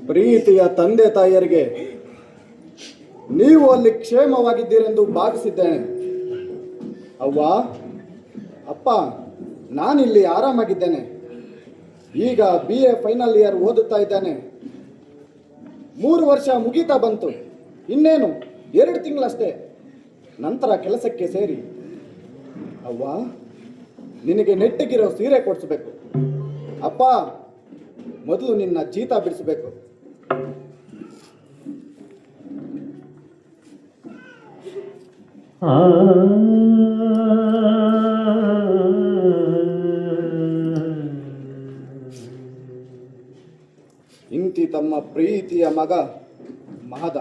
ಪ್ರೀತಿಯ ತಂದೆ ತಾಯಿಯರಿಗೆ ನೀವು ಅಲ್ಲಿ ಕ್ಷೇಮವಾಗಿದ್ದೀರೆಂದು ಭಾವಿಸಿದ್ದೇನೆ. ಅವ್ವ, ಅಪ್ಪ, ನಾನಿಲ್ಲಿ ಆರಾಮಾಗಿದ್ದೇನೆ. ಈಗ BA ಫೈನಲ್ ಇಯರ್ ಓದುತ್ತಾ ಇದ್ದೇನೆ. 3 ವರ್ಷ ಮುಗೀತಾ ಬಂತು. ಇನ್ನೇನು 2 ತಿಂಗಳಷ್ಟೇ, ನಂತರ ಕೆಲಸಕ್ಕೆ ಸೇರಿ. ಅವ್ವ, ನಿನಗೆ ನೆಟ್ಟಿಗಿರೋ ಸೀರೆ ಕೊಡಿಸ್ಬೇಕು. ಅಪ್ಪ, ಮೊದಲು ನಿನ್ನ ಜೀತ ಬಿಡಿಸಬೇಕು. ಇಂತಿ ತಮ್ಮ ಪ್ರೀತಿಯ ಮಗ ಮಹದ.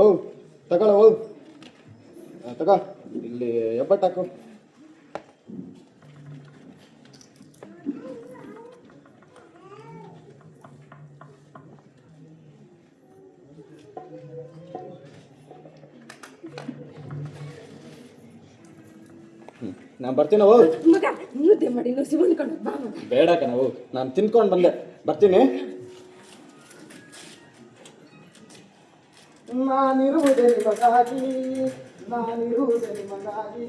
ಓ ತಗೊಳ, ಓ ತಗೋ, ಇಲ್ಲಿ ಎಬ್ಬಟ್ಟಾಕು. ನಾನು ಬರ್ತೀನವು. ಬೇಡ ಕಣವು, ನಾನು ತಿನ್ಕೊಂಡು ಬಂದೆ. ಬರ್ತೀನಿ. ನಾನಿರುವುದೇ ನಿಮಗಾಗಿ, ನಾನಿರುವುದೇ ನಿಮಗಾಗಿ.